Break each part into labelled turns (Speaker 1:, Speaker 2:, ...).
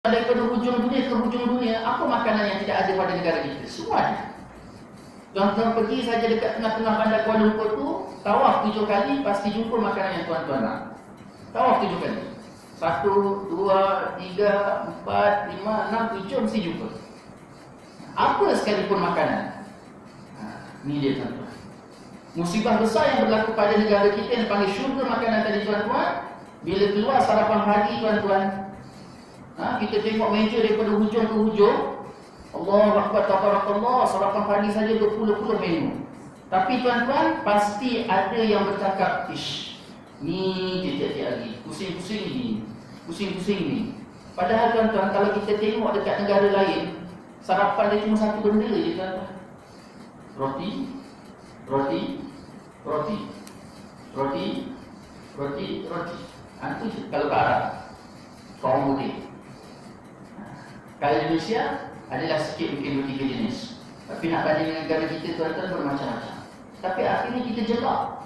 Speaker 1: Daripada hujung dunia ke hujung dunia, apa makanan yang tidak ada pada negara kita? Semuanya. Tuan-tuan pergi saja dekat tengah-tengah bandar Kuala Lumpur tu, tawaf 7 kali, pasti jumpa makanan yang tuan-tuan nak. Tawaf 7 kali. 1, 2, 3, 4, 5, 6, 7 mesti jumpa. Apa sekalipun makanan. Ni dia tuan-tuan. Musibah besar yang berlaku pada negara kita yang dipanggil syurga makanan tadi tuan-tuan. Bila keluar sarapan pagi tuan-tuan, kita tengok meja daripada hujung ke hujung, Allahu Akbar, tabarakallah, sarapan pagi saja berpuluh-puluh menu. Tapi tuan-tuan, pasti ada yang bercakap, ish, ni je tiap-tiap hari, pusing-pusing ni, pusing-pusing ni. Padahal tuan-tuan, kalau kita tengok dekat negara lain, sarapan dia cuma satu benda je tuan-tuan. Roti, roti, roti, roti, roti, roti. Itu kalau ke Arab, bawang putih. Kalau Indonesia adalah sikit mungkin 2-3 jenis. Tapi nak banding dengan negara kita tuan-tuan bermacam-macam. Tapi akhirnya kita jelak.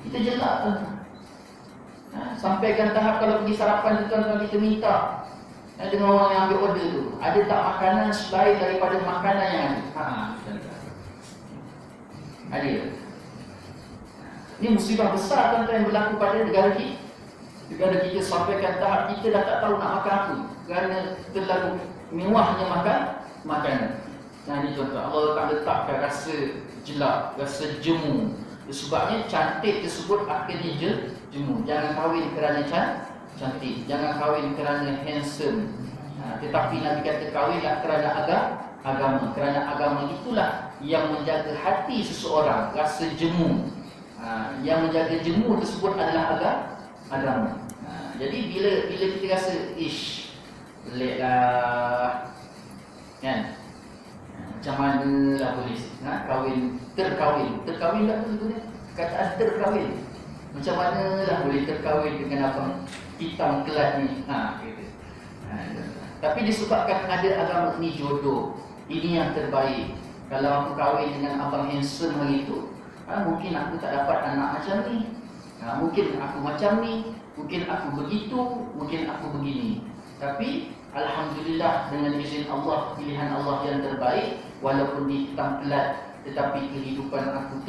Speaker 1: Kita jelak tuan-tuan. Sampaikan tahap kalau pergi sarapan tuan-tuan kita minta dengan orang yang ambil order tu, ada tak makanan selain daripada makanan yang ada? Ada. Ini musibah besar tuan-tuan yang berlaku pada negara kita. Negara kita sampaikan tahap kita dah tak tahu nak makan apa kerana terlalu mewahnya makanan. Ini tuan-tuan, Allah tak letakkan rasa jelak, rasa jemu. Sebabnya cantik tersebut akhirnya jemu. Jangan kahwin kerana cantik, jangan kahwin kerana handsome. Tetapi Nabi kata kahwinlah kerana agama. Kerana agama itulah yang menjaga hati seseorang, rasa jemu. Yang menjaga jemu tersebut adalah agama. Jadi bila kita rasa ish, peliklah, kan? Macam mana lah boleh terkahwin tak betul kataan terkahwin. Macam mana lah boleh terkahwin dengan abang hitam kelat ni? Gitu. Tapi disebabkan ada agama ni jodoh, ini yang terbaik. Kalau aku kahwin dengan abang handsome hari tu, mungkin aku tak dapat anak macam ni. Mungkin aku macam ni, mungkin aku begitu, mungkin aku begini. Tapi alhamdulillah dengan izin Allah, pilihan Allah yang terbaik, walaupun di hitam pelat, tetapi kehidupan aku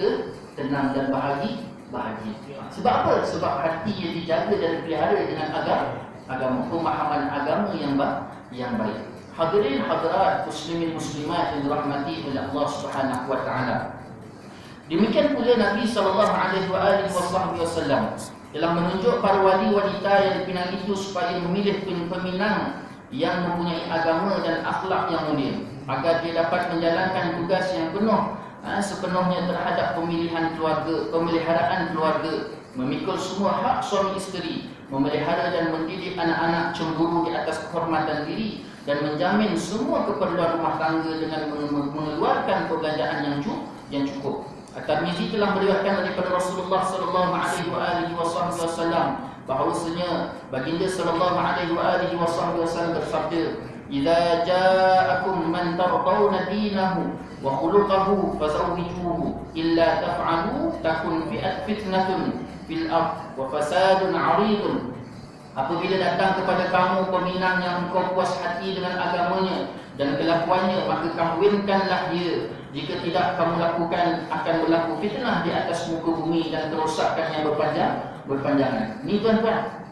Speaker 1: tenang dan bahagia. Sebab apa? Sebab hatinya dijaga dan dipelihara dengan agama, pemahaman agama yang baik. Hadirin hadirat, muslimin muslimat yang dirahmati oleh Allah Subhanahu wa taala. Demikian pula Nabi SAW telah menunjuk para wali wanita yang dipinang itu supaya memilih peminang yang mempunyai agama dan akhlak yang mulia, agar dia dapat menjalankan tugas yang sepenuhnya terhadap pemeliharaan keluarga, memikul semua hak suami isteri, memelihara dan mendidik anak-anak cemburu di atas kehormatan diri, dan menjamin semua keperluan rumah tangga dengan mengeluarkan perbelanjaan yang cukup. At-Tirmizi telah meriwayatkan daripada Rasulullah sallallahu alaihi wasallam bahawasanya baginda sallallahu alaihi wasallam bersabda, "Idza ja'akum man tardawna dinahu wa khuluquhu fazawwijuhu, illa taf'alu takun fitnatun fil ard wa fasadun 'aridun." Apabila datang kepada kamu peminang yang engkau puas hati dengan agamanya dan kelakuannya, maka kahwinkanlah dia. Jika tidak kamu lakukan, akan berlaku fitnah di atas muka bumi dan kerosakan yang berpanjangan. Ini tuan-tuan,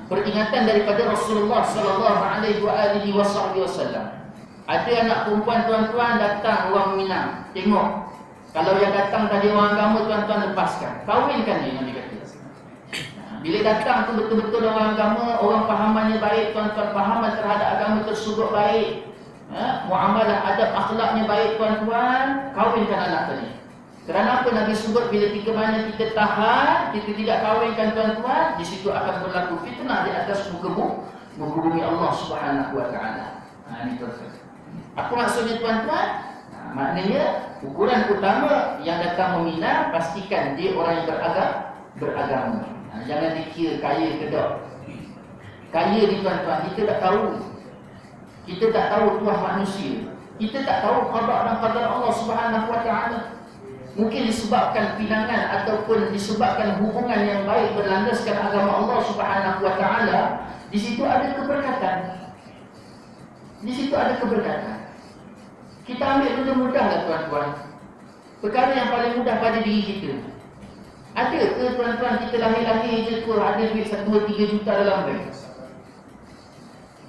Speaker 1: peringatan daripada Rasulullah sallallahu alaihi wasallam. Ada anak perempuan tuan-tuan datang orang Minang, tengok. Kalau yang datang tadi orang agama, tuan-tuan lepaskan, kahwinkan dia, Nabi kata. Bila datang tu betul-betul orang agama, orang pahamannya baik, tuan-tuan, pahaman terhadap agama tersebut baik, muamalah adab akhlaknya baik, tuan-tuan, kahwinkan anak tadi. Kerana apa Nabi sebut, bila tiga mana kita tahan, kita tidak kahwinkan tuan-tuan, di situ akan berlaku fitnah di atas muka bumi Allah Subhanahu wa taala. Ini tuan-tuan. Apa maksudnya tuan-tuan? Maknanya ukuran utama yang datang meminang, pastikan dia orang yang beragama. Jangan dikira kaya ke tak. Kaya ni tuan-tuan, kita tak tahu. Kita tak tahu tuah manusia. Kita tak tahu qada dan qadar Allah Subhanahu wa taala. Mungkin disebabkan pinangan ataupun disebabkan hubungan yang baik berlandaskan agama Allah Subhanahu wa taala, Di situ ada keberkatan. Di situ ada keberkatan. Kita ambil benda mudah lah tuan-tuan. Perkara yang paling mudah pada diri kita. Ada ke tuan-tuan kita lahir-lahir je tu ada duit 1, 2, 3 juta dalam bank?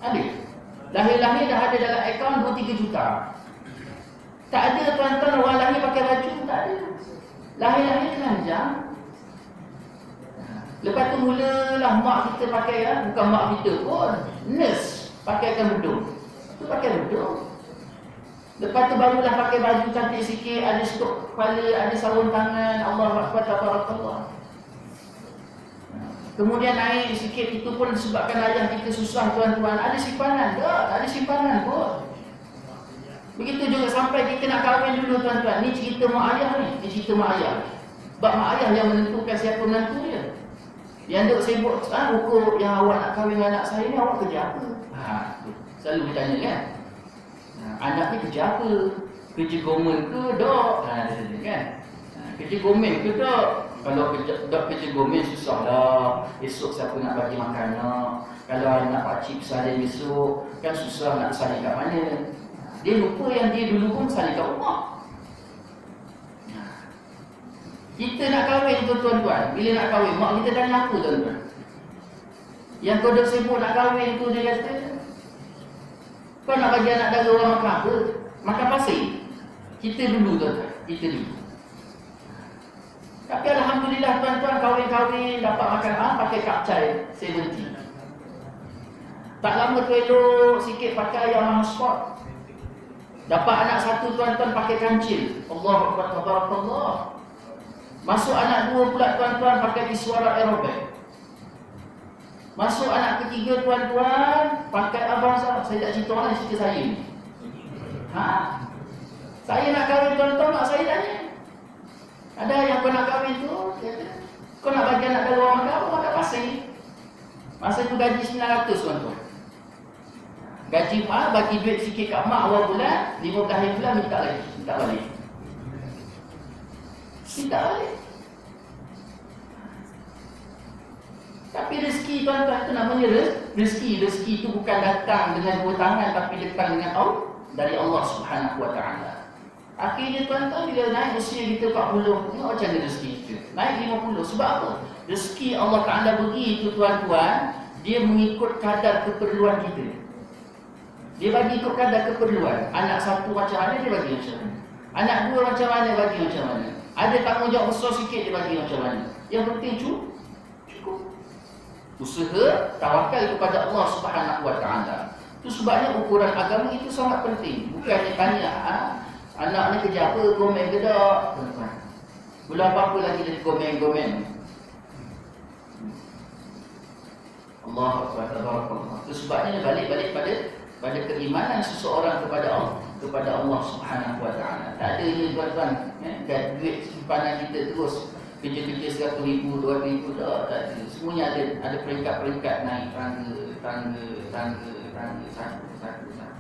Speaker 1: Ada. Lahir-lahir dah ada dalam akaun 2, 3 juta. Tak ada tuan-tuan orang lahir pakai baju, tak ada. Lahir-lahir telanjang. Lepas tu mulalah mak kita pakai, bukan mak kita pun, nurse pakaikan bedung. Tu pakai bedung. Lepas tu barulah pakai baju cantik sikit, ada stok kepala, ada sarung tangan, Allahu Akbar, tabarakallah. Kemudian naik sikit, itu pun disebabkan ayah kita susah tuan-tuan. Ada simpanan tak? Tak ada simpanan pun. Begitu juga sampai kita nak kahwin dulu tuan-tuan. Ni cerita mak ayah ni. Ni cerita mak ayah. Sebab mak ayah yang menentukan siapa menantu dia. Yang duk sibuk, ukur yang awak nak kahwin dengan anak saya ni, awak kerja apa? Selalu bertanya kan? Anak ni kerja apa? Kerja government ke dok? Kan? Kerja government ke dok? Kalau kerja government susah lah. Esok siapa nak bagi makan nak? Kalau anak pakcik bersalin besok, kan susah nak bersalin kat mana? Dia lupa yang dia dulu pun bersalin kat rumah. Kita nak kahwin tu tuan-tuan. Bila nak kahwin, mak kita tanya apa tuan-tuan? Yang kau dah sibuk nak kahwin tu, dia kata, kau nak bagi anak dara orang makan apa? Makan pasir. Kita dulu tuan-tuan. Kita dulu. Tapi alhamdulillah tuan-tuan, kahwin-kahwin dapat makan pakai kapcai 70. Tak lama tu elok sikit pakai yang sport. Dapat anak satu tuan-tuan pakai kancil. Allahu Akbar, tabarakallah. Masuk anak dua pula tuan-tuan pakai suara aerobik. Masuk anak ketiga tuan-tuan pakai abang saya. Saya tak cerita orang, cerita saya ni. Saya nak kahwin tuan-tuan, mak saya tanya. Ada yang kau nak kahwin tu, kau nak bagi anak dara orang makan apa? Makan pasir. Masa tu gaji 900 tuan-tuan. Gaji mak bagi duit sikit kat mak awal bulan, 15 hari bulan minta lagi. Minta balik. Minta balik. Tapi rezeki tuan-tuan itu namanya rezeki. Rezeki itu bukan datang dengan dua tangan, tapi datang dengan Allah, dari Allah Subhanahu Wa Taala. Akhirnya tuan-tuan bila naik usia kita 40, tengok macam mana rezeki kita. Naik 50. Sebab apa? Rezeki Allah Taala bagi itu tuan-tuan, dia mengikut kadar keperluan kita. Dia bagi ikut kadar keperluan. Anak satu macam mana, dia bagi macam mana. Anak dua macam mana, bagi macam mana. Ada tanggungjawab besar sikit, dia bagi macam mana. Yang penting cukup. Usaha tawakal kepada Allah Subhanahu Wa Taala. Itu sebabnya ukuran agama itu sangat penting. Bukan hanya tanya anak ni kerja apa, gomen ke tak? Belum apa-apa lagi dari gomen. Allah Akbar. Itu sebabnya balik pada keimanan seseorang kepada Allah Subhanahu Wa Taala. Tak ada ni tuan-tuan, duit simpanan kita terus kerja 100,000, 200,000 tak ada. Semuanya ada peringkat-peringkat naik tangga satu.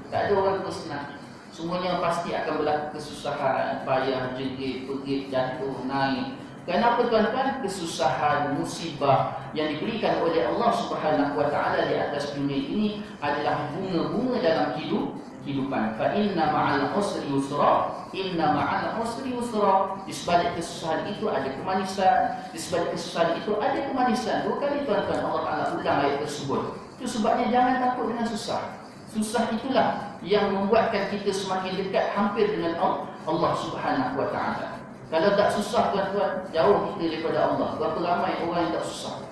Speaker 1: Tak ada orang terus senang. Semuanya pasti akan berlaku kesusahan, payah, jengkit, pegit, jatuh, naik. Kenapa tuan-tuan? Kesusahan, musibah yang diberikan oleh Allah Subhanahu Wa Taala di atas dunia ini adalah bunga-bunga dalam kehidupan. Fa inna ma'al usri yusra, inna ma'al usri yusra. Di sebalik kesusahan itu ada kemanisan, di sebalik kesusahan itu ada kemanisan. Dua kali tuan-tuan Allah Taala ulang ayat tersebut. Itu sebabnya jangan takut dengan susah. Susah itulah yang membuatkan kita semakin dekat hampir dengan Allah Subhanahu Wa Taala. Kalau tak susah tuan-tuan, jauh kita daripada Allah. Berapa ramai orang yang tak susah.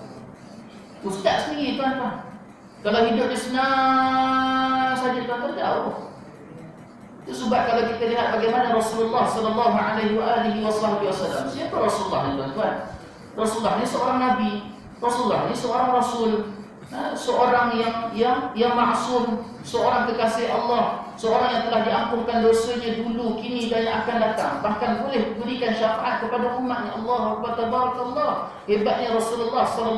Speaker 1: Ustaz sendiri tuan-tuan, kalau hidup dia senang saja tuan-tuan, jauh. Itu sebab kalau kita lihat bagaimana Rasulullah sallallahu alaihi wasallam. Siapa Rasulullah ni tuan-tuan? Rasulullah ni seorang nabi. Rasulullah ni seorang rasul. Seorang yang maksum, seorang kekasih Allah, seorang yang telah diampunkan dosanya dulu, kini dan yang akan datang, bahkan boleh berikan syafaat kepada umatnya. Allahu Akbar, tabarakallah. Hebatnya Rasulullah sallallahu